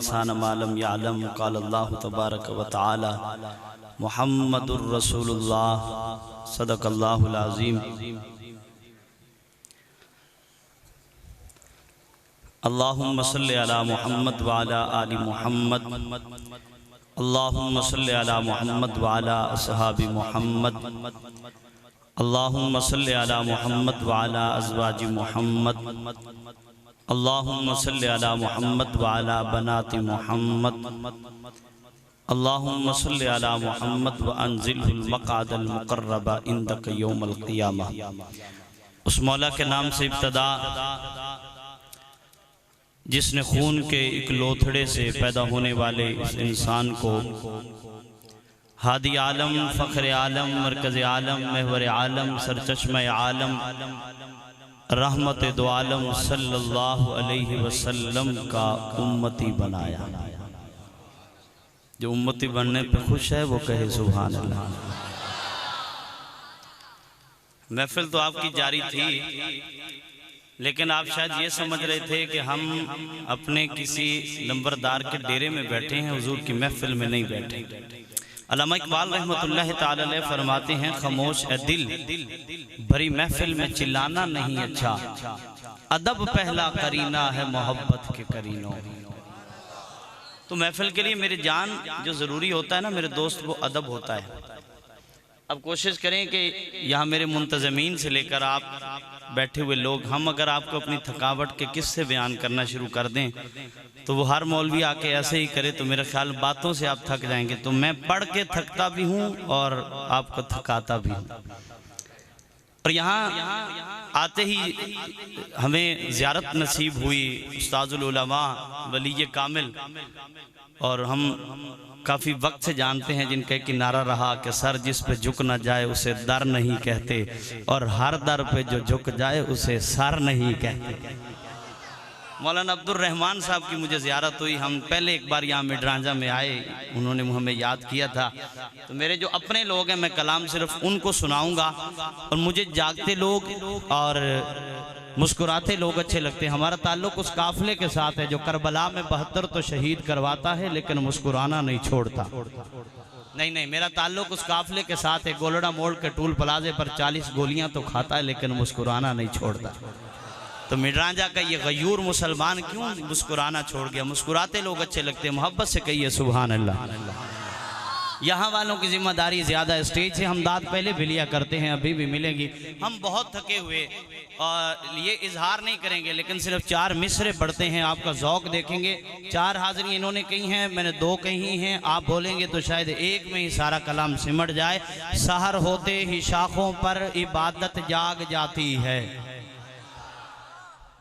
इंसान मा लम यअलम क़ाल अल्लाहु तबारक व तआला मुहम्मदुर रसूलुल्लाह सदक़ल्लाहुल अज़ीम। अल्लाहुम्मा सल्लि अला मुहम्मद व अला आलि मुहम्मद, अल्लाहुम्मा सल्लि अला मुहम्मद व अला अस्हाबि मुहम्मद, अल्लाहुम्मा सल्लि अला मुहम्मद व अला अज़वाजि मुहम्मद, अल्लाहुम्मा सल्लि अला मुहम्मद व अला बनाति मुहम्मद, अल्लाहुम्मा सल्लि अला मुहम्मद व अंज़िलहुल मक़अदल मुक़र्रबा इंदक यौमल क़ियामा। उस मौला के नाम से इब्तदा जिसने खून के एक लोथड़े से पैदा होने वाले इस इंसान को हादी आलम, फ़ख्र आलम, मरकज़ आलम, महवर आलम, सरचश्मे आलम, रहमत दो आलम सल्लल्लाहु अलैहि वसल्लम का उम्मती बनाया। जो उम्मती बनने पे खुश है वो कहे सुभान अल्लाह। महफिल तो आपकी जारी थी, लेकिन आप शायद ये समझ रहे थे कि हम अपने किसी नंबरदार के डेरे में बैठे हैं, हुजूर की महफिल में नहीं बैठे। अल्लामा इकबाल रहमतुल्लाह ताला अलैह फरमाते हैं, खामोश ए दिल भरी महफिल में चिल्लाना नहीं अच्छा, अदब पहला करीना है मोहब्बत के करीनों। तो महफिल के लिए मेरी जान जो ज़रूरी होता है ना मेरे दोस्त, वो अदब होता है। अब कोशिश करें कि यहाँ मेरे मुंतज़मीन से लेकर आप बैठे हुए लोग, हम अगर आपको अपनी थकावट के किस्से बयान करना शुरू कर दें तो वो हर मौलवी आके ऐसे ही करे तो मेरा ख्याल बातों से आप थक जाएंगे। तो मैं पढ़ के थकता भी हूँ और आपको थकाता भी हूँ। और यहाँ आते ही हमें ज़ियारत नसीब हुई उस्ताजुल उलमा वली कामिल, और हम काफ़ी वक्त से जानते हैं जिनका एक नारा रहा कि सर जिस पे झुक ना जाए उसे दर नहीं कहते, और हर दर पे जो झुक जाए उसे सर नहीं कहते। मौलाना अब्दुल रहमान साहब की मुझे ज़ियारत हुई। हम पहले एक बार यहाँ मिडरांजा में आए, उन्होंने हमें याद किया था। तो मेरे जो अपने लोग हैं मैं कलाम सिर्फ उनको सुनाऊंगा, और मुझे जागते लोग और मुस्कुराते लोग अच्छे लगते हैं। हमारा ताल्लुक उस काफिले के साथ है जो करबला में 72 तो शहीद करवाता है लेकिन मुस्कुराना नहीं छोड़ता। नहीं, मेरा ताल्लुक उस काफिले के साथ है, गोलड़ा मोड़ के टूल प्लाजे पर 40 गोलियां तो खाता है लेकिन मुस्कुराना नहीं छोड़ता। तो मिडरांजा का ये गयूर मुसलमान क्यों मुस्कुराना छोड़ गया? मुस्कुराते लोग अच्छे लगते हैं। मोहब्बत से कहिए सुभान अल्लाह। यहाँ वालों की जिम्मेदारी ज़्यादा है। स्टेज से हम दाद पहले भी लिया करते हैं, अभी भी मिलेगी। हम बहुत थके हुए और ये इजहार नहीं करेंगे, लेकिन सिर्फ 4 मिसरे पढ़ते हैं, आपका ज़ौक़ देखेंगे। 4 हाज़िरी इन्होंने कही हैं, मैंने 2 कही हैं। आप बोलेंगे तो शायद एक में ही सारा कलाम सिमट जाए। सहर होते ही शाखों पर इबादत जाग जाती है।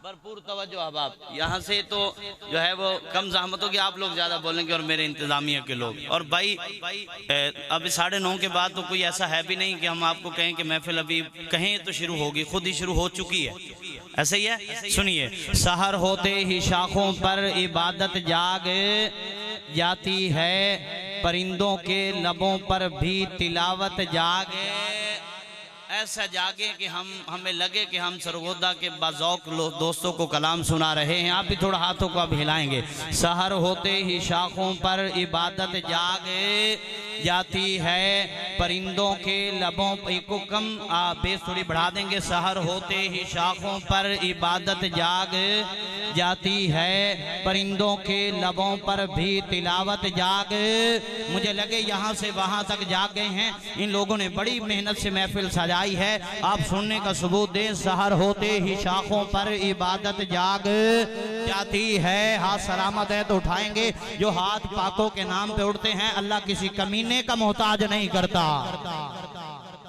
भरपूर तवज्जो। अब आप यहाँ से तो जो है वो कम ज़हमत होगी, आप लोग ज़्यादा बोलेंगे और मेरे इंतज़ामिया के लोग। और भाई अब 9:30 के बाद तो कोई ऐसा है भी नहीं कि हम आपको कहें कि महफिल अभी कहें तो शुरू होगी, खुद ही शुरू हो चुकी है। ऐसे ही है, सुनिए। सहर होते ही शाखों पर इबादत जाग जाती है, परिंदों के लबों पर भी तिलावत जागे। ऐसा जागे कि हमें लगे कि हम सरगोदा के बाज़ौक़ दोस्तों को कलाम सुना रहे हैं। आप भी थोड़ा हाथों को अब हिलाएंगे। सहर होते ही शाखों पर इबादत जागे जाती है, परिंदों के लबों पर को कम बेस थोड़ी बढ़ा देंगे। सहर होते ही शाखों पर इबादत जाग जाती है, परिंदों के लबों पर भी तिलावत जाग। मुझे लगे यहाँ से वहाँ तक जाग गए हैं। इन लोगों ने बड़ी मेहनत से महफिल सजाई है, आप सुनने का सबूत दें। सहर होते ही शाखों पर इबादत जाग जाती है। हाथ सलामत है तो उठाएंगे। जो हाथ पाकों के नाम पे उठते हैं, अल्लाह किसी कमीने का मोहताज नहीं करता।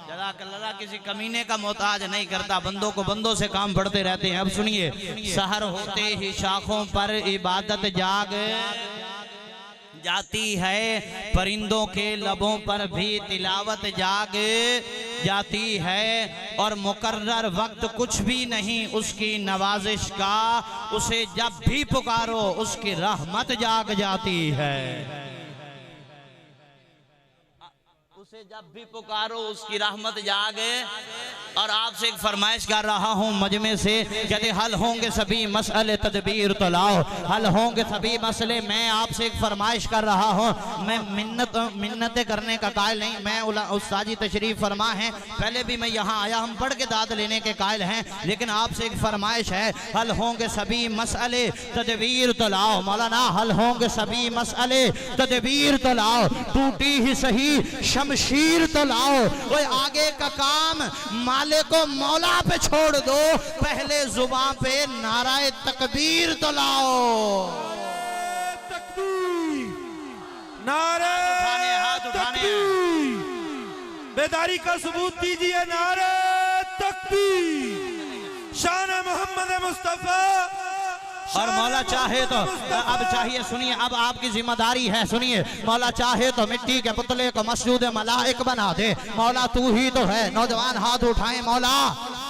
अल्लाह किसी कमीने का मोहताज नहीं करता, बंदों को बंदों से काम बढ़ते रहते हैं। अब सुनिए। सहर होते ही शाखों पर इबादत जाग जाती है, परिंदों के लबों पर भी तिलावत जाग जाती है, और मुकर्रर वक्त कुछ भी नहीं उसकी नवाजिश का, उसे जब भी पुकारो उसकी रहमत जाग जाती है। उसे जब भी पुकारो उसकी रहमत जागे। और आपसे एक फरमाइश कर रहा हूँ मजमे से, यदि हल होंगे सभी मसले तदबीर तो लाओ, हल होंगे सभी मसले। मैं आपसे एक फरमाइश कर रहा हूँ, मैं मिन्नतें करने का कायल नहीं, मैं उस्तादी तशरीफ फरमा है, पहले भी मैं यहाँ आया, हम पढ़ के दाद लेने के कायल हैं, लेकिन आपसे एक फरमाइश है, हल होंगे सभी मसले तदबीर तो लाओ। मौलाना हल होंगे सभी मसले तदबीर तो लाओ, टूटी ही सही शमशीर तो लाओ। वो आगे का काम माले को मौला पे छोड़ दो, पहले जुबान पे नाराए तकबीर तो लाओ। तकबीर, नारे हाथ उठाने बेदारी का सबूत दीजिए। नारे तकबीर, शान मोहम्मद मुस्तफा। और मौला चाहे तो अब चाहिए, सुनिए, अब आपकी जिम्मेदारी है, सुनिए, मौला चाहे तो मिट्टी के पुतले को मस्जिद मलाइक बना दे। मौला तू ही तो है। नौजवान हाथ उठाएं, मौला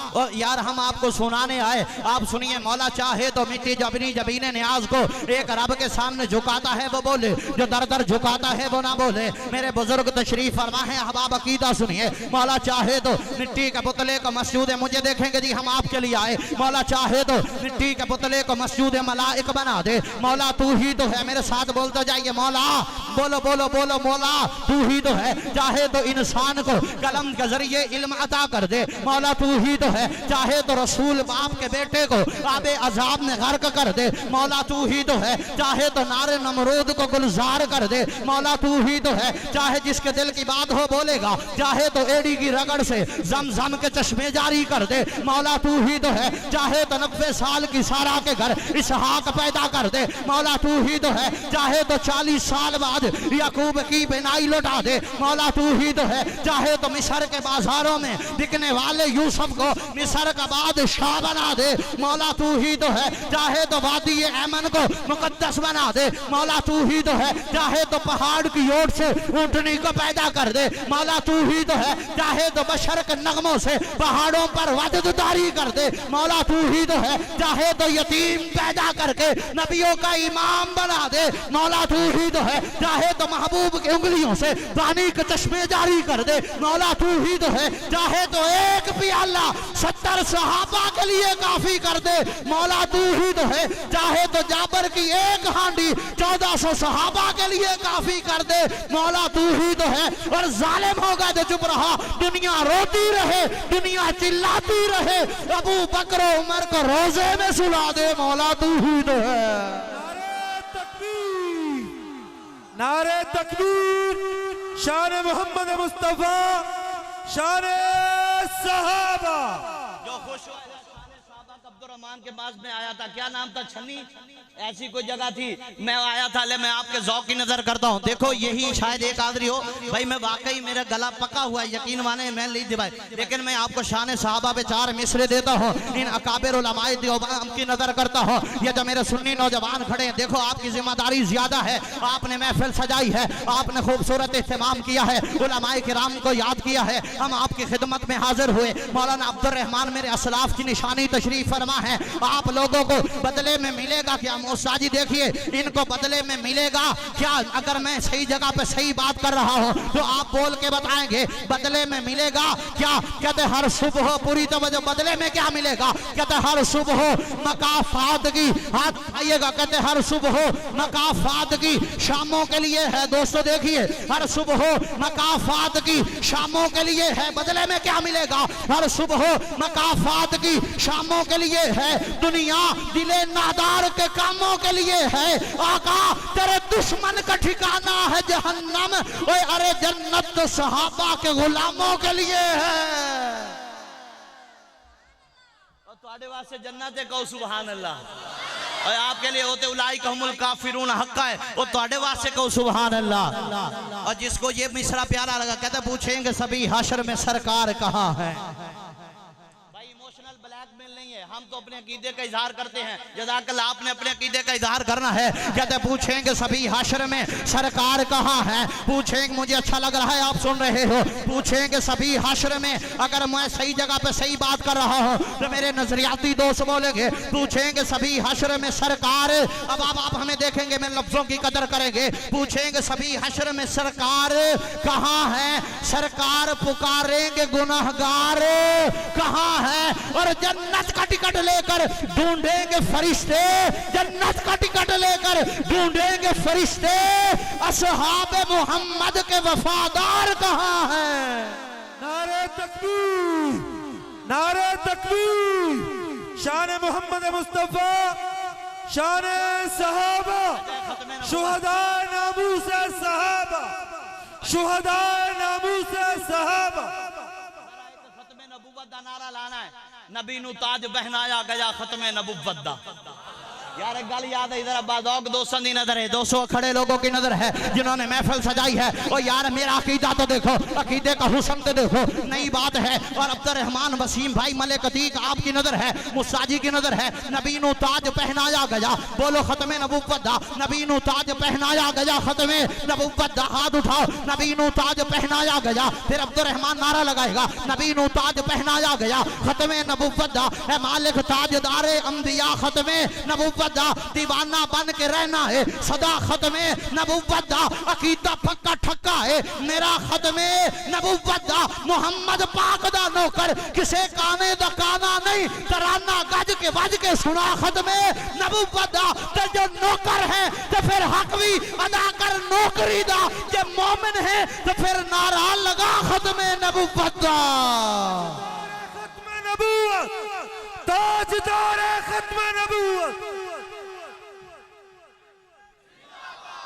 और यार हम आपको सुनाने आए, आप सुनिए। मौला चाहे तो मिट्टी जबनी जबीने न्याज को एक रब के सामने झुकाता है वो बोले, जो दर दर झुकाता है वो ना बोले। मेरे बुजुर्ग तशरीफ फरमा है, अहबाब अकीदा सुनिए। मौला चाहे तो मिट्टी के पुतले को मस्जिद, मुझे देखेंगे जी हम आपके लिए आए। मौला चाहे तो मिट्टी के पुतले को मस्जिद मलाइक बना दे। मौला तू ही तो है, मेरे साथ बोलते जाइए, मौला बोलो बोलो बोलो, मौला तू ही तो है। चाहे तो इंसान को कलम के जरिए इल्म अता कर दे। मौला तू ही तो है। चाहे तो रसूल बाप के बेटे को आबे अजाब में गर्क कर दे। मौला तू ही तो है। चाहे तो नारे नमरूद को गुलजार कर दे। मौला तू ही तो है। चाहे जिसके दिल की बात हो बोलेगा, चाहे तो एड़ी की रगड़ से जमजम के चश्मे जारी कर दे। मौला तू ही तो है। चाहे तो 90 साल की सारा के घर इसहाक पैदा कर दे। मौला तू ही तो है। चाहे तो 40 साल बाद याकूब की बिनाई लौटा दे। मौला तू ही तो है। चाहे तो मिस्र के बाजारों में बिकने वाले यूसुफ को मिस्र का बादशाह बना दे। मौला तू ही तो है। चाहे तो वादी ऐमन को मुकद्दस बना दे। मौला तू ही तो है। चाहे तो पहाड़ की ओर से ऊंटनी को पैदा कर दे। मौला तू ही तो है। चाहे तो बशर के नगमों से पहाड़ों पर वजददारी कर दे। मौला तू ही तो है। चाहे तो यतीम पैदा करके नबियों का इमाम बना दे। मौला तू ही तो है। चाहे तो महबूब की उंगलियों से पानी के चश्मे जारी कर दे। मौला तू ही तो है। चाहे तो एक प्याला 70 सहाबा के लिए काफी कर दे। मौला तू ही तो है। चाहे तो जाबर की एक हांडी 1400 सहाबा के लिए काफी कर दे। मौला तू ही तो है। और जालिम होगा तो चुप रहा, दुनिया रोती रहे, दुनिया चिल्लाती रहे, अबू बकर उमर को रोजे में सुला दे। मौला तू ही तो है। नारे तकबीर, शान मोहम्मद मुस्तफा, शान सहाबा। जो खुश हुआ अब्दुर्रहमान के पास में आया था, क्या नाम था, छन्नी ऐसी कोई जगह थी, मैं आया था। ले मैं आपके ज़ौक़ की नजर करता हूँ, देखो यही शायद एक आदरी हो भाई। मैं वाकई मेरा गला पका हुआ है, यकीन माने मैं नहीं दिवाई, लेकिन मैं आपको शान सहाबा पे 4 मिसरे देता हूँ। इन अकाबिर उलमाए देवबंद की नजर करता हूँ। ये जो मेरे सुन्नी नौजवान खड़े हैं, देखो आपकी जिम्मेदारी ज्यादा है। आपने महफिल सजाई है, आपने खूबसूरत इस्तेमाल किया है, उलमाए किराम को याद किया है, हम आपकी खिदमत में हाजिर हुए। मौलाना अब्दुर्रहमान मेरे असलाफ की निशानी तशरीफ फरमा है। आप लोगों को बदले में मिलेगा क्या? मौसाजी देखिए, इनको बदले में मिलेगा क्या? अगर मैं सही जगह पे सही बात कर रहा हूँ तो आप बोल के बताएंगे बदले में मिलेगा क्या? कहते हर सुबह, पूरी तवज्जो, बदले में क्या मिलेगा? कहते हर सुबह मकाफात की, हाथ आइएगा, कहते हर सुबह मकाफात की शामों के लिए है। दोस्तों देखिए, हर सुबह मकाफात की शामों के लिए है। बदले में क्या मिलेगा? हर सुबह मकाफात की शामों के लिए है। दुनिया दिले नादार के कामों के लिए है। आका तेरे दुश्मन का ठिकाना है जहन्नम, ओए अरे जन्नत तो सहाबा के गुलामों के लिए है। और तुम्हारे वास्ते जन्नत है, कहो सुभान अल्लाह। और आपके लिए होते उलाई कहमुल काफिरून हक्का है, वो तुम्हारे वास्ते कहो सुभान अल्लाह। और जिसको ये मिसरा प्यारा लगा, कहते पूछेंगे सभी हशर में सरकार कहाँ है। ब्लैकमेल नहीं है, हम तो अपने अकीदे का इजहार करते हैं। जज़ाकल्लाह, आपने अपने अकीदे का इजहार करना है। कहते पूछेंगे सभी हश्र में सरकार कहाँ है, पूछेंगे, मुझे अच्छा लग रहा है आप सुन रहे हो, पूछेंगे सभी हश्र में अगर मैं सही जगह पे सही बात कर रहा हूँ तो मेरे नजरियाती दोस्त बोलेंगे, पूछेंगे सभी हश्र में सरकार, अब आप हमें देखेंगे, मैं लफ्जों की कदर करेंगे, पूछेंगे सभी हश्र में सरकार कहाँ है, सरकार पुकारेंगे गुनाहगार कहाँ है, और जन्नत का टिकट लेकर ढूंढेंगे फरिश्ते, जन्नत का टिकट लेकर ढूंढेंगे फरिश्ते, असहाब मोहम्मद के वफादार कहाँ हैं। नारे तकबीर, नारे तकबीर, शान मोहम्मद मुस्तफा, शान सहाबा, शुहदा नामूस सहाबा, शुहदा नामूस सहाबा। खत्मे नबुव्वत दा नारा लाना है, नबी नु ताज पहनाया गया खत्मे नबुव्वत दा। यार एक गल याद है, इधर अब्बादौक दोस्तों की नजर है, 200 खड़े लोगों की नजर है जिन्होंने महफिल सजाई है। और यार मेरा अकीदा तो देखो, अकीदे का हुस्न तो देखो, नई बात है। और अब्दुर्रहमान वसीम भाई मलिक अतीक आपकी नजर है, मुस्ताजी की नजर है, नबी नु ताज पहनाया गया, बोलो खत्मे नबुव्वत दा, नबी नु ताज पहनाया गया खत्मे नबुव्वत दा, हाथ उठाओ, नबी नु ताज पहनाया गया। फिर अब्दुर्रहमान नारा लगाएगा, नबी नु ताज पहनाया गया खत्मे नबुव्वत दा, है मालिक ताजदारे अंबिया खत्मे नबुव्वत दा, दीवाना बन के रहना है सदा खत्मे नबुव्वत दा, अकीदा पक्का ठक्का है मेरा खत्मे नबुव्वत दा, मोहम्मद पाक दा नौकर, किसे काने दा काना नहीं, तराना गज के वज के सुना खत्मे नबुव्वत दा। ते जो नौकर है तो फिर हक भी अदा कर नौकरी दा, जे मोमिन है तो फिर नारा लगा खत्मे नबुव्वत दा। खत्म नबूवत, ताजदार खत्म नबूवत।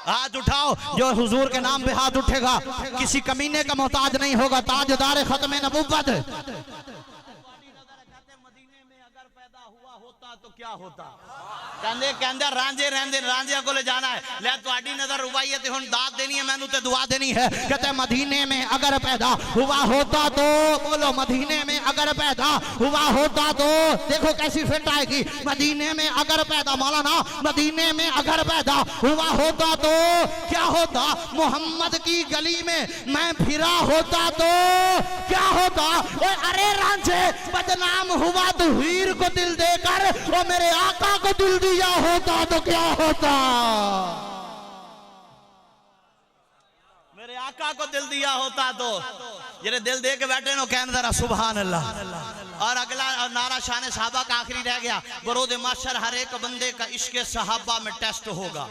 हाथ उठाओ, जो हुजूर के नाम पे हाथ उठेगा किसी कमीने का मोहताज नहीं होगा, ताजदार खत्मे नबुव्वत। मदीने में अगर पैदा हुआ होता तो क्या होता, कहंदे कहंदे रांझे रहंदे रांझिया को ले जाना है, ले तुहाडी नजर रुवाई है ते हुन दात देनी है, मैनू ते दुआ देनी है। कहते मदीने में अगर पैदा हुआ होता तो, बोलो मदीने में अगर पैदा हुआ होता तो, देखो कैसी फिट आएगी, मदीने में अगर पैदा, मौलाना मदीने में अगर पैदा हुआ होता तो क्या होता, मोहम्मद की गली में मैं फिरा होता तो क्या होता। अरे रांझे बदनाम हुआ तो हीर को दिल देकर वो मेरे आका को दिल दिया होता तो क्या होता, मेरे आका को दिल दिया होता तो, जिन्हें दिल दे के बैठे नो कहने जरा सुभान अल्लाह। और अगला नारा शान सहाबा का आखिरी रह गया, बरोद माशर हर एक बंदे का इश्क सहाबा में टेस्ट होगा,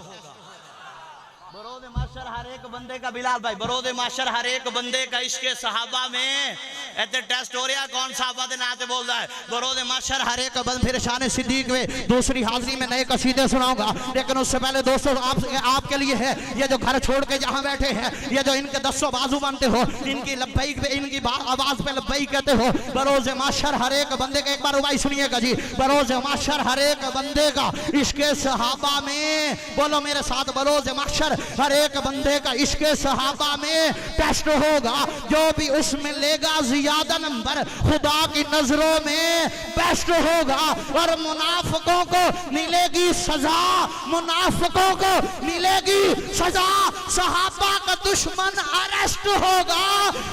बरोद माशर हर एक बंदे का, बिलाल भाई बरोद माशर हर एक बंदे का इश्क सहाबा में ऐसे टेस्ट हो रहा, कौन सहाबा दे नाते बोल रहा है, बरोद माशर हर एक बंद। फिर शान सिद्दीक में दूसरी हाजिरी में नए कसीदे सुनाऊंगा, लेकिन उससे पहले दोस्तों आपके लिए है, ये जो घर छोड़ के जहां बैठे हैं, ये जो इनके दसों बाजू बनते हो, इनकी लब्बैक पे, इनकी आवाज पे लब्बैक कहते हो, बरोज माशर हर एक बंदे का, एक बार रुबाई सुनिएगा जी, बरोज माशर हर एक बंदे का इश्क सहाबा में, बोलो मेरे साथ, बरोज माशर हर एक बंदे का इश्क सहाबा में टेस्ट होगा, जो भी उसमें लेगा ज्यादा नंबर खुदा की नजरों में बेस्ट होगा। और मुनाफिकों को मिलेगी सजा, मुनाफिकों को मिलेगी सजा, सहाबा का दुश्मन अरेस्ट होगा,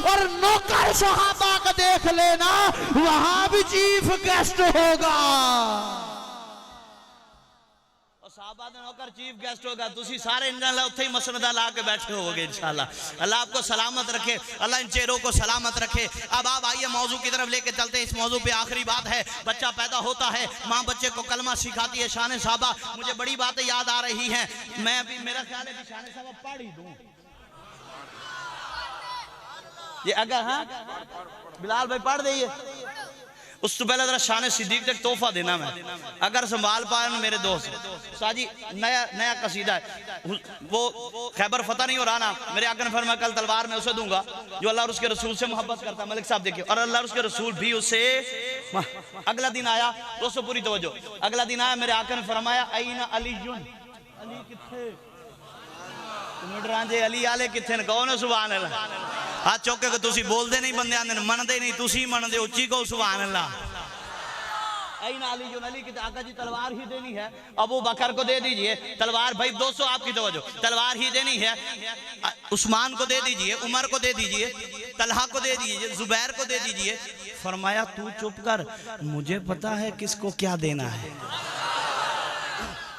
और नौकर सहाबा का देख लेना वहां भी चीफ गेस्ट होगा, साहबा दे नौकर चीफ गेस्ट होगा, तुसी सारे इंशाल्लाह उत्थे ही मसनदा ला के बैठे होगे इंशाल्लाह। अल्लाह आपको सलामत रखे, अल्लाह इन चेहरों को सलामत रखे। अब आप आइए मौजू की तरफ लेके चलते हैं। इस मौजू पे आखिरी बात है, बच्चा पैदा होता है, माँ बच्चे को कलमा सिखाती है, शान साहबा मुझे बड़ी बातें याद आ रही हैं, मैं अभी मेरा ख्याल है कि शान साहबा पढ़ ही दूं ये, अगर हाँ बिलाल भाई पढ़ दीजिए, उस तो पहले जरा शान सिद्दीक तक तोहफा देना मैं, अगर संभाल पाए मेरे दोस्त साजी, नया कसीदा है, वो खैबर फतह नहीं हो रहा ना, मेरे आका ने फरमाया कल तलवार में उसे दूंगा जो अल्लाह और उसके रसूल से मोहब्बत करता है। मलिक साहब देखिए, और अल्लाह और उसके रसूल भी उसे, अगला दिन आया, दोस्तों पूरी तवज्जो, अगला दिन आया, मेरे आका ने फरमाया अईना अलीयुन, अली किथे, रांझे अली आले किथे ने, कौन है सुभान अल्लाह, हाथ चौके के तुसी बोलते नहीं, बंदे आंदे मनदे नहीं, तुसी मनदे, उच्ची को सुभान अल्लाह। अली जो अली की आका जी तलवार ही देनी है, अबू बकर को दे दीजिए तलवार, भाई दोस्तों आपकी तवज्जो, तलवार ही देनी है, उस्मान को दे दीजिए, उमर को दे दीजिए, तलहा को दे दीजिए, जुबैर को दे दीजिए। फरमाया तू चुप कर, मुझे पता है किसको क्या देना है।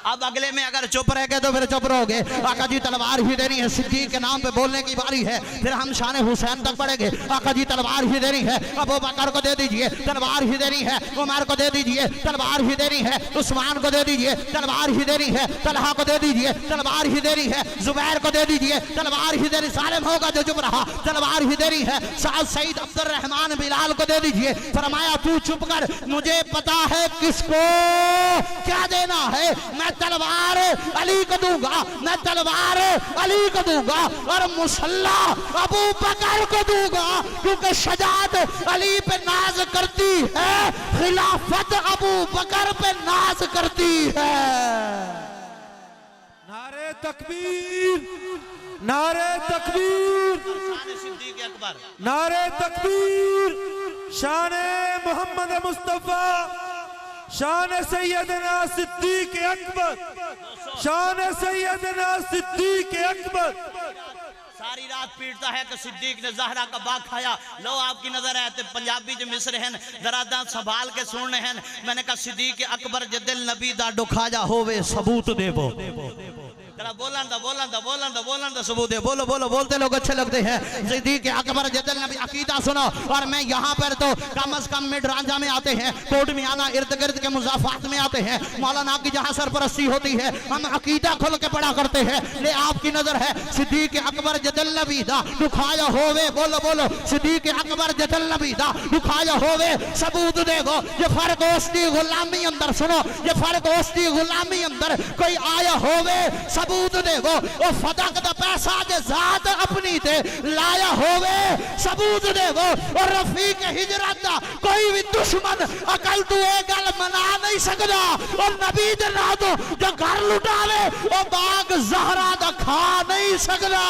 अब अगले में अगर चुप रह गए तो फिर चुप रहोगे। आका जी तलवार ही देनी है, सिद्दीक के नाम पे बोलने की बारी है, फिर हम शान हुसैन तक पढ़ेंगे। आका जी तलवार ही देनी है, अबू बकर को दे दीजिए, तलवार ही देनी है, उमर को दे दीजिए, तलवार ही देनी है, उस्मान को दे दीजिए, तलवार ही देनी है, तलहा को दे दीजिए, तलवार ही देनी है, जुबैर को दे दीजिए, तलवार ही देनी, सालिम होगा जो चुप रहा, तलवार ही देनी है, साद सईद अब्दुर्रहमान बिलाल को दे दीजिए। फरमाया तू चुप कर, मुझे पता है किसको क्या देना है, मैं तलवार अली को दूंगा, मैं तलवार अली को दूंगा और मुसल्ला अबू बकर को दूंगा, क्योंकि शजात अली पे नाज करती है, खिलाफत अबू बकर पे नाज करती है। नारे तकबीर, नारे तकबीर, सिद्दीक अकबर, नारे तकबीर, शान मोहम्मद मुस्तफा, शान सैयदना सिद्दीक अकबर, शान सैयदना सिद्दीक अकबर। सारी रात पीटता है कि सिद्दीक ने ज़हरा का बाग खाया। लो आपकी नजर है तो पंजाबी जो मिस्र हैं जरा दा संभाल के सुनने हैं। मैंने कहा सिद्दीक अकबर जदिल नबी दा दुखाजा होवे सबूत देवो, बोलन दा सबूत दे, बोलो बोलो, बोलते लोग अच्छे लगते हैं। सिद्दीक अकबर जदिल नबी, अकीदा सुनो। और मैं यहाँ पर तो कम अज कम मिड रांझा में आते हैं, कोट मियाना इर्द गिर्द के मुजाफात में आते हैं, मौलाना की जहाँ सरपरस्ती होती है हम अकीदा खुल के पढ़ा करते हैं। ले आपकी नजर है सिद्दीक अकबर जदिल नबी दा दुखाया होवे, बोलो बोलो, सिद्दीक अकबर जदिल नबी दा दुखाया होवे सबूत देगो। ये फर्क ओस्ती गुलामी अंदर सुनो, ये फर्क ओस्ती गुलामी अंदर कोई आया होवे सबूत देगो। ओ फदक दा पैसा दे जात अपनी ते लाया होवे सबूत देगो। और रफीक हिजरत दा कोई भी दुश्मन अकल तू ए गल मना नहीं सकदा। और नबी दे नाम तो जो घर लुटावे ओ बाग ज़हरा दा खा नहीं सकदा।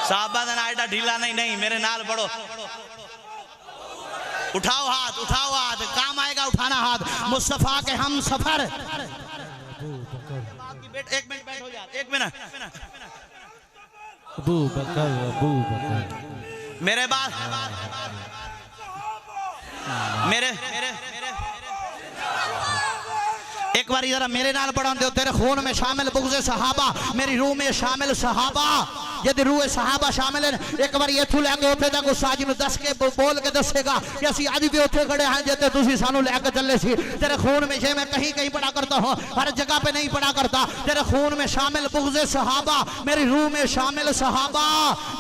साहबा दा नाइटा ढीला नहीं, नहीं मेरे नाल पढ़ो। उठाओ हाथ, उठाओ हाथ, काम आएगा उठाना हाथ। मुस्तफा के हम सफर, एक मिनट बैठ हो यार, एक मिनट। अबू बकर मेरे बाद मेरे एक बार जरा मेरे नाल पढ़ा दो। तेरे खून में शामिल बुग़्ज़ सहाबा, मेरी रूह में शामिल सहाबा। यदि रूह सहाबा शामिल है, एक बार ये थू लैके उठे तक उस्ताद जी ने दस के बोल के दसेगा कि असी अज भी उठे खड़े हैं जिते तुसी सानू लैके चले सी। तेरे खून में जे मैं कहीं कहीं पढ़ा करता हूँ, हर जगह पे नहीं पढ़ा करता। तेरे खून में शामिल बुग़्ज़ सहाबा, मेरी रूह में शामिल सहाबा।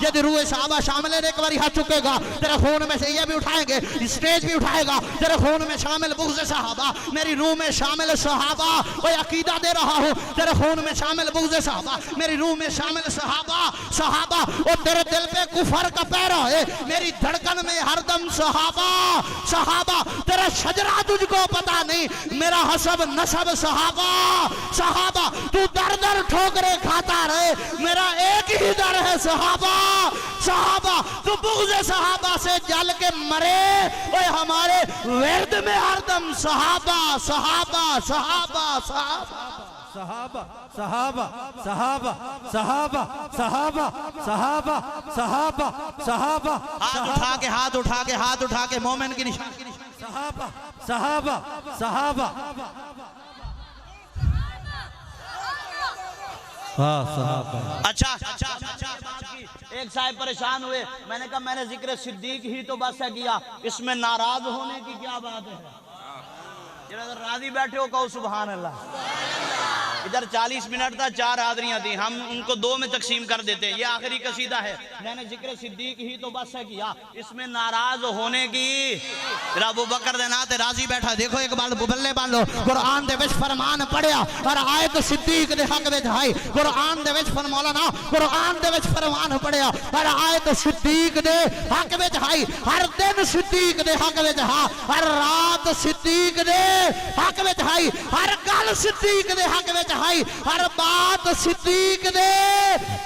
यदि रूह सहाबा शामिल है, एक बार हाथ चुकेगा। तेरे खून में से ये भी उठाएंगे, स्टेज भी उठाएगा। तेरे खून में शामिल बुग़्ज़ सहाबा, मेरी रूह में शामिल सहाबा। वो अकीदा दे रहा हूँ, तेरे खून में शामिल बुग़्ज़ सहाबा, मेरी रूह में शामिल सहाबा। सहाबा वो तेरे दिल पे कुफर का पैरा है, मेरी धड़कन में हरदम सहाबा। सहाबा तेरा शजरा तुझको पता नहीं, मेरा हसब नसब सहाबा। सहाबा तू दर दर ठोकरे खाता रहे, मेरा एक ही दर है सहाबा। सहाबा तू बुग़्ज़ सहाबा से जल के मरे, ओए हमारे वर्द में हरदम सहाबा सहाबा सहाबा सहाबा सहाबा सहाबा सहाबा सहाबा सहाबा सहाबा सहाबा सहाबा। हाथ उठा के, हाथ उठा के, हाथ उठा के मोमिन की निशान। सहाबा सहाबा सहाबा। हाँ सहाबा। अच्छा, एक साहब परेशान हुए। मैंने कहा मैंने जिक्र सिद्दीक ही तो बस है किया, इसमें नाराज होने की क्या बात है? जरा राजी बैठे हो कहो सुभान अल्लाह। इधर 40 मिनट था, 4 हाज़रियां थी, हम उनको 2 में तकसीम कर देते। ये आखिरी कसीदा है, मैंने जिक्र सिद्दीक ही तो बस है किया, इसमें नाराज होने की अबू बकर दे नाते राजी बैठा। देखो एक बार बल्ले बांध लो, कुरान दे विच फरमान पढ़िया और आयत सिद्दीक दे हक विच आई। कुरान दे विच फरमाना, कुरान दे विच फरमान पढ़िया और आयत सिद्दीक दे हक विच आई। हर दिन सिद्दीक दे हक विच हा, हर रात सिद्दीक दे हक विच आई, हर गल सिद्दीक दे हक विच हाई हर बात सिद्दीक दे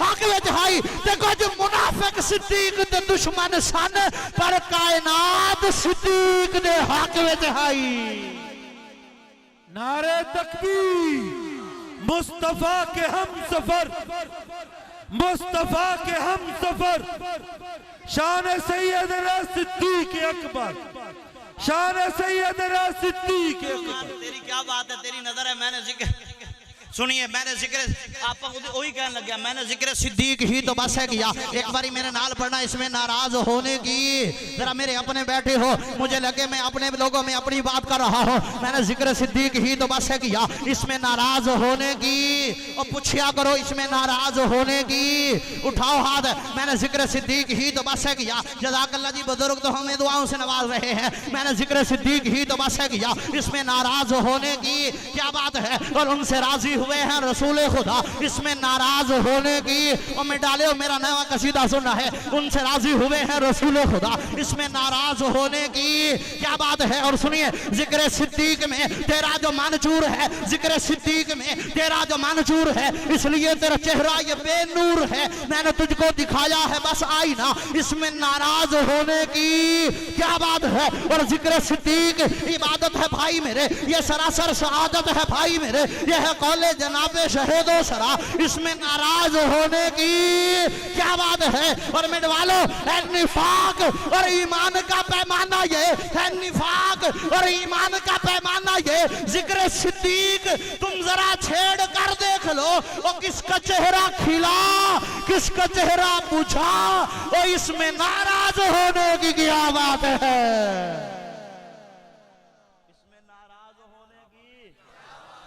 हक विच हाई ते कुछ मुनाफिक सिद्दीक दे दुश्मन सन पर कायनात सिद्दीक दे हक विच हाई। नारे तकबीर, मुस्तफा के हम सफर, मुस्तफा के हम सफर, शान सैयदना सिद्दीक अकबर, शान सैयदना सिद्दीक अकबर। तेरी क्या बात है, तेरी नजर है। मैंने जिक्र सुनिए, मैंने जिक्र आप वही कहने लग गया, मैंने जिक्र सिद्दीक ही तो बस है किया। एक बारी मेरे नाल पढ़ना, इसमें नाराज होने की, जरा मेरे अपने बैठे हो, मुझे लगे मैं अपने लोगों में अपनी बात कर रहा हूँ। मैंने जिक्र सिद्दीक ही तो बस है किया, इसमें नाराज होने की और पूछा करो इसमें नाराज होने की, उठाओ हाथ। मैंने जिक्र सिद्दीक ही तो बस है किया। जज़ाकल्लाह जी, बुजुर्ग तो हमें दुआओं से नवाज रहे हैं। मैंने जिक्र सिद्दीक ही तो बस है किया, इसमें नाराज होने की क्या बात है। और उनसे राजी हुए हैं रसूल खुदा, इसमें नाराज होने की। और मैं डाले मेरा नया कसीदा सुनना है, उनसे राजी हुए हैं रसूल खुदा, इसमें नाराज होने की क्या बात है। और सुनिए, जिक्र सिद्दीक में तेरा जो मंजूर है, जिक्र सिद्दीक में तेरा जो मंजूर है, इसलिए तेरा चेहरा ये बेनूर है। मैंने तुझको दिखाया है बस आईना, इसमें नाराज होने की क्या बात है। और जिक्र सिद्दीक इबादत है भाई मेरे, ये सरासर शहादत है भाई मेरे, ये है कौले जनाबे शहीदो सरा, इसमें नाराज होने की क्या बात है। और मिटवालो निफाक और ईमान का पैमाना, ये है निफाक और ईमान का पैमाना, ये जिक्र सिद्दीक तुम जरा छेड़ कर देख लो। और किसका चेहरा खिला, किसका चेहरा पूछा, और इसमें नाराज होने की क्या बात है।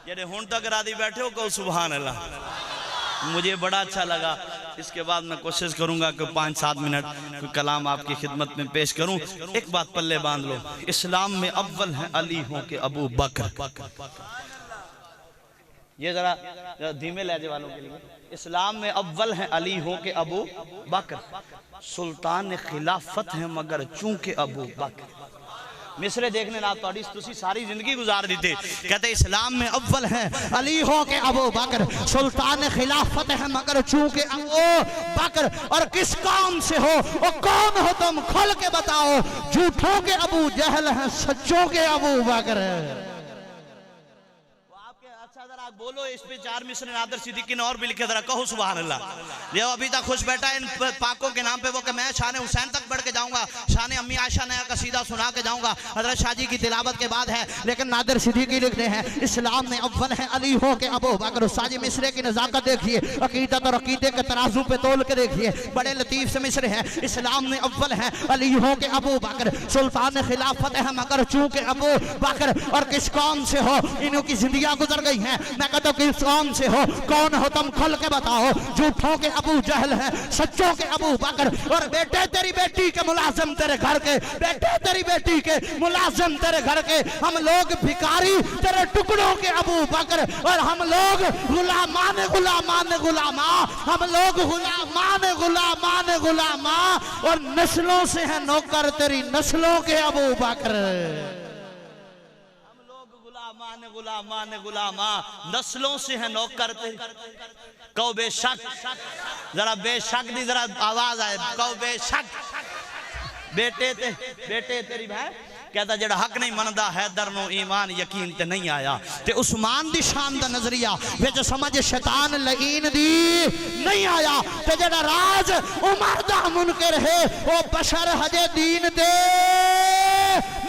ये हुन तक राधी बैठे हो, कहो सुभान अल्लाह। मुझे बड़ा अच्छा लगा। इसके बाद मैं कोशिश करूंगा कि 5-7 मिनट कोई कलाम आपकी खिदमत में पेश करूं। एक बात पल्ले बांध लो, इस्लाम में अव्वल है अली हो के अबू बकर। ये जरा धीमे लहजे वालों के लिए, इस्लाम में अव्वल है अली हो के अबू बकर, सुल्तान खिलाफत है मगर चूंकि अबू बकर। मिसरे देखने ना तुसी सारी जिंदगी गुजार दी थे। कहते इस्लाम में अव्वल है अली हो के अबू बकर, सुल्तान खिलाफत है मगर चूंकि अबू बकर। और किस काम से हो और कौन हो तुम, खोल के बताओ। झूठों के अबू जहल है, सच्चों के अबू बकर। अच्छा जरा बोलो इस पे 4 मिसरे नादर सिद्दीकी ने और भी लिखे, जरा कहो सुभान अल्लाह। ये अभी तक खुश बैठा है इन पाकों के नाम पे, वो कि मैं शान हुसैन तक बढ़ के जाऊंगा, शान अम्मी आयशा नया कसीदा सुना के जाऊंगा, हजरत शाहजी की तिलावत के बाद है। लेकिन नादर सिद्दीकी लिखते हैं इस्लाम में अव्वल है अली हो के अबू बकर। साजी मिसरे की नजाकत देखिए, अकीदत और अकीदे के तराजू पे तोल के देखिए, बड़े लतीफ से मिसरे हैं। इस्लाम में अव्वल है अली हो के अबू बकर, सुल्तान खिलाफत है मगर चूंकि अबू बकर। और किस कौम से हो, इन्हों की जिंदगियां गुजर गई हैं। मैं कहता हूं किस कौम से हो, कौन हो तुम, खोल के बताओ। झूठों के अबू जहल है, सच्चों के अबू बकर। और बेटे तेरी बेटी के मुलाजिम तेरे घर के, बेटे तेरी बेटी के मुलाजिम तेरे घर के, हम लोग भिखारी तेरे टुकड़ों के अबू बकर। और हम लोग गुलामान गुलामान गुलामा, हम लोग गुलामान गुलामान गुलामा। और नस्लों से है नौकर तेरी नस्लों के अबू बकर। गुलामान गुलामा, नस्लों से है नौकर तेरी। कहो बेशक, जरा बेशक दी जरा आवाज आए, कहो बेशक। बेटे तेरी भाई कहता जेड़ा हक नहीं मनदा है दर नो ईमान यकीन ते नहीं आया। ते उस्मान दी शान दा नजरिया विच समझ शैतान लईन दी नहीं आया। ते जेड़ा राज उमर दा मुनकर है ओ बशर हजे दीन दे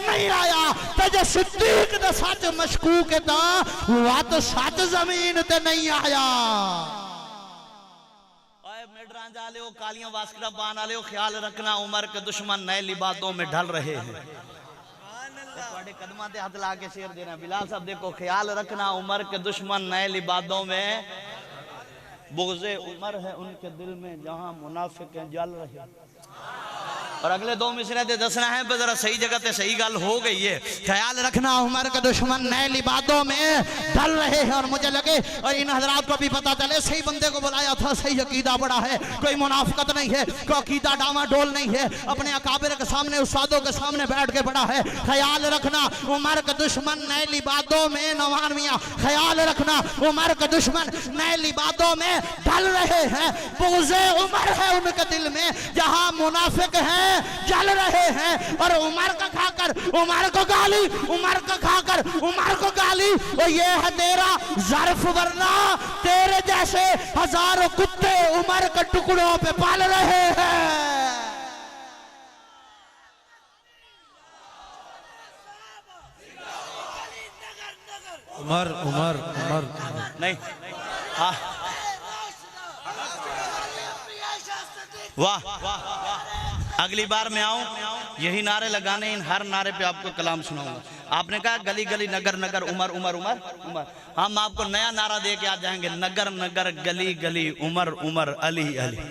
नहीं आया। ते जे सिद्दीक दा सच मशकूक है ता वत सच जमीन ते नहीं आया। मेडरां जाले ओ कालियां वास्करा बान वाले, ख्याल रखना उमर के दुश्मन नए लिबादों में ढल रहे हैं। कदमा ते हाथ ला के शेर देना बिलाल साहब, देखो ख्याल रखना उमर के दुश्मन नए लिबादों में, बुग़्ज़े उमर है उनके दिल में जहां मुनाफिक जल रहे। और अगले 2 मिसरे दे दसना है पर जरा सही जगह ते सही गल हो गई है। ख्याल रखना उमर के दुश्मन नए लिबादों में ढल रहे हैं और मुझे लगे और इन हजरात को भी पता चले सही बंदे को बुलाया था, सही अकीदा बड़ा है, कोई मुनाफिकत नहीं है, कोई अकीदा डामाडोल नहीं है, अपने अकाबिर के सामने उस्तादों के सामने बैठ के बड़ा है। ख्याल रखना उमर के दुश्मन नए लिबादों में, नौमान मियां ख्याल रखना उमर के दुश्मन नए लिबादों में ढल रहे हैं। बुग़्ज़े उमर है उनके दिल में, जहां मुनाफिक हैं जल रहे हैं। और उमर का खाकर उमर को गाली, उमर को खाकर उमर को गाली, और ये है तेरा ज़र्फ, वरना तेरे जैसे हजारों कुत्ते उमर के टुकड़ों पे पाल रहे हैं। उमर उमर उमर नहीं हाँ वाह, अगली बार मैं आऊं यही नारे लगाने, इन हर नारे पे आपको कलाम सुनाऊंगा। आपने कहा गली गली नगर नगर उमर उमर उमर उमर, हम आपको नया नारा दे के आ जाएंगे, नगर नगर गली गली उमर उमर अली अली।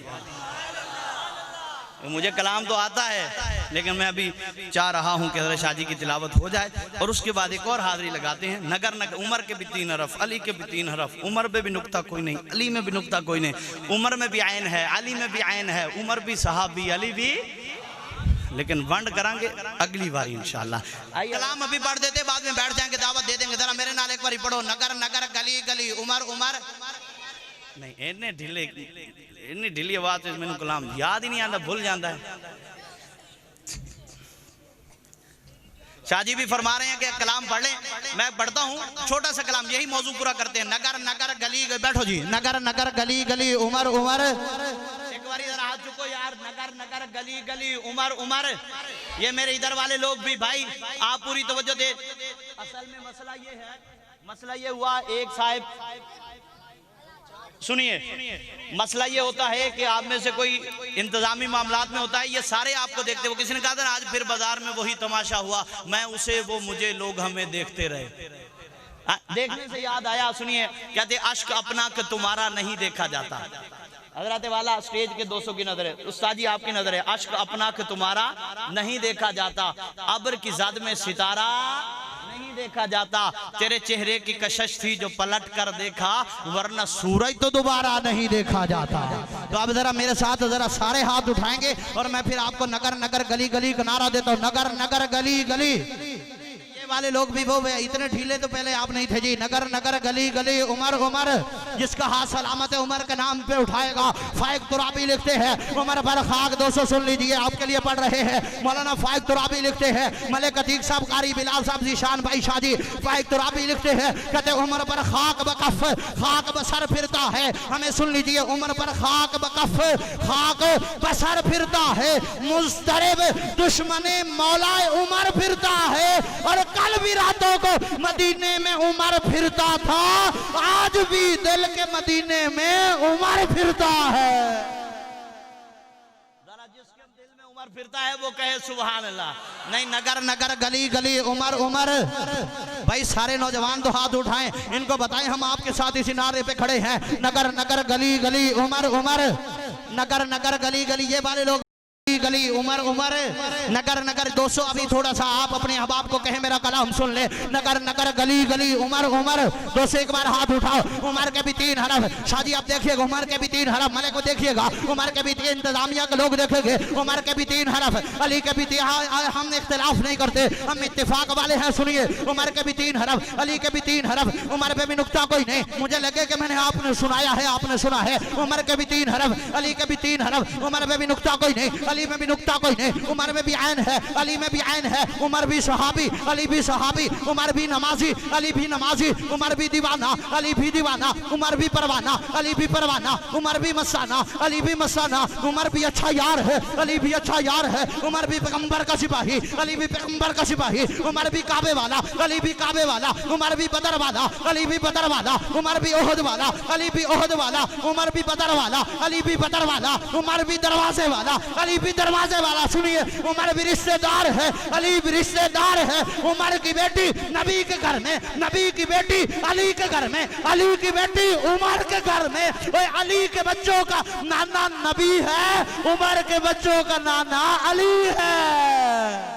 मुझे कलाम तो आता है लेकिन मैं अभी चाह रहा हूं कि हज़रत शाह जी की तिलावत हो जाए और उसके बाद एक और हाज़री लगाते हैं। नगर नगर उमर के भी 3 हरफ, अली के भी 3 हरफ, उमर में भी नुक्ता कोई नहीं, अली में भी नुक्ता कोई नहीं, उमर में भी आयन है, अली में भी आयन है, उमर भी सहाबी अली भी, लेकिन वंड करांगे अगली बार इंशाल्लाह। कलाम अभी पढ़ देते, बाद में बैठ जाएंगे, दावत दे देंगे। जरा मेरे नाल एक बार पढ़ो, नगर नगर गली गली उमर उमर। नहीं इन्नी ढिली आवाज मैंने कलाम याद ही नहीं आता, भूल जाता है। शाह जी भी फरमा रहे हैं कि कलाम पढ़ लें, मैं पढ़ता हूँ छोटा सा कलाम, यही मौजू पूरा करते हैं। नगर नगर गली, बैठो जी, नगर नगर गली गली उमर उमर। एक बार जरा हाथ चुको यार, नगर नगर गली गली उमर उमर। ये मेरे इधर वाले लोग भी भाई आप पूरी तवज्जो दे। असल में मसला ये है, मसला ये हुआ, एक साहब सुनिए, मसला ये होता है कि आप में से कोई इंतजामी मामलात में होता है, ये सारे आपको देखते। वो किसी ने कहा था आज फिर बाजार में वही तमाशा हुआ, मैं उसे वो मुझे लोग हमें देखते रहे। देखने से याद आया, सुनिए, कहते अश्क अपना कि तुम्हारा नहीं देखा जाता। हजरत वाला स्टेज के 200 की नजर है, उस्ताद जी आपकी नजर है, अश्क अपना कि तुम्हारा नहीं देखा जाता, अब्र की ज़द में सितारा नहीं देखा जाता, तेरे चेहरे की कशिश थी जो पलट कर देखा, वरना सूरज तो दोबारा नहीं देखा जाता। तो अब जरा मेरे साथ जरा सारे हाथ उठाएंगे और मैं फिर आपको नगर नगर गली गली का नारा देता हूँ। नगर नगर गली गली, वाले लोग भी वो इतने ढीले तो पहले आप नहीं थे जी। नगर नगर गली गली उमर उमर, जिसका हाथ सलामत है उमर के नाम पे उठाएगा। फाइक तुराबी लिखते हैं उमर पर खाक 200 सुन लीजिए, आपके लिए पढ़ रहे हैं। मौलाना फाइक तुराबी लिखते हैं, मलिक अतीक साहब, कारी बिलाल साहब, जीशान भाई शाह जी फाइक तुराबी लिखते हैं, कहते उमर पर खाक बकफ खाक बसर फिरता है। हमें सुन लीजिए, उमर पर खाक बकफ खाक बसर फिरता है, मुस्तरिब दुश्मने मौलाए उमर फिरता है। और कल भी रातों को मदीने में उमर फिरता था, आज भी दिल के मदीने में उमर फिरता है। जरा जिसके दिल में उमर फिरता है वो कहे सुभान अल्लाह। नहीं, नगर नगर गली गली उमर उमर। भाई सारे नौजवान तो हाथ उठाएं, इनको बताएं हम आपके साथ इसी नारे पे खड़े हैं। नगर नगर गली गली उमर उमर, नगर नगर गली गली, ये वाले लोग गली उमर उमर, नगर नगर 200। अभी थोड़ा सा आप अपने अहबाब को कहें मेरा कलाम सुन ले। नगर नगर गली गली उमर उमर, 200 एक बार हाथ उठाओ। उमर के भी 3 हरफ, शादी आप देखिएगा, उमर के भी 3 हरफ। मलिक को देखिएगा, उमर के भी 3, इंतजामिया के लोग देखेंगे, उमर के भी 3 हरफ। अली के भी 3, हम इख्तिलाफ नहीं करते, हम इत्तेफाक वाले हैं। सुनिए, उमर के भी 3 हरफ, अली के भी 3 हरफ, उमर पे भी नुक्ता कोई नहीं। मुझे लगे कि मैंने आपने सुनाया है, आपने सुना है। उमर के भी 3 हरफ, अली के भी 3 हरफ, उमर पे भी नुक्ता कोई नहीं, अली में भी नुक्ता कोई नहीं। उमर में भी आयन है, अली में भी आयन है। उमर भी सहाबी, अली भी सहाबी, उमर भी नमाजी, अली भी नमाजी, उमर भी दीवाना, अली भी दीवाना, उमर भी परवाना, अली भी परवाना, उमर भी मस्ताना, अली भी मस्ताना, उमर भी अच्छा यार है, अली भी अच्छा यार है। उमर भी पैगंबर का सिपाही, अली भी पैगंबर का सिपाही, उमर भी काबे वाला, अली भी काबे वाला, उमर भी बदर वाला, अली भी बदर वाला, उमर भी ओहद वाला, अली भी ओहद वाला, उमर भी बदर वाला, अली भी बदर वाला, उमर भी दरवाजे वाला, अली भी दरवाजे वाला। सुनिए, उमर भी रिश्तेदार है, अली भी रिश्तेदार है। उमर की बेटी नबी के घर में, नबी की बेटी अली के घर में, अली की बेटी उमर के घर में। ओए अली के बच्चों का नाना नबी है, उमर के बच्चों का नाना अली है।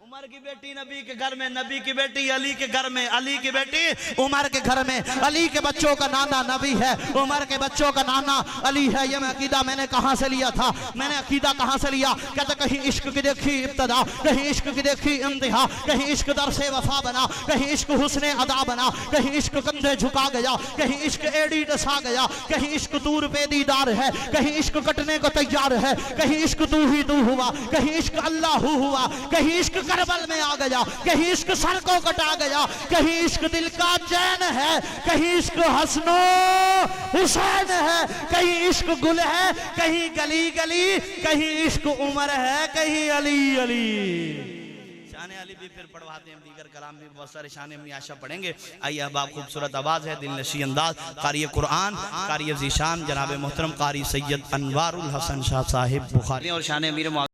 उमर की बेटी नबी के घर में, नबी की बेटी अली के घर में, अली की बेटी उमर के घर में। अली के बच्चों का नाना नबी है, उमर के बच्चों का नाना अली है। ये मैं अकीदा मैंने कहां से लिया था? मैंने अकीदा कहां से लिया? कहते कहीं इश्क की देखी इब्तदा, कहीं इश्क की देखी इंतहा, कहीं इश्क दर से वफा बना, कहीं इश्क हुस्ने अदा बना, कहीं इश्क कंधे झुका गया, कहीं इश्क एड़ी डसा गया, कहीं इश्क दूर पे दीदार है, कहीं इश्क कटने को तैयार है, कहीं इश्क तू ही तू हुआ, कहीं इश्क अल्लाह हुआ, कहीं इश्क करबल में आ गया, कहीं इश्क सर को कटा गया, कहीं इश्क दिल का चैन है, कहीं इश्क हसनो हुसैन है, कहीं इश्क गुल है, कहीं गली गली, कहीं इश्क उमर है, कहीं अली अली। शान अली भी फिर पढ़वाते हैं, दीगर कलाम भी बहुत सारे शान अपनी आशा पढ़ेंगे। आइए अब आप खूबसूरत आवाज है, दिल नशी अंदाज, कारी कुरान, कारी जीशान जनाब मोहतरम कारी सैयद अनवारुल हसन शाह साहिब बुखारी और शान अमीर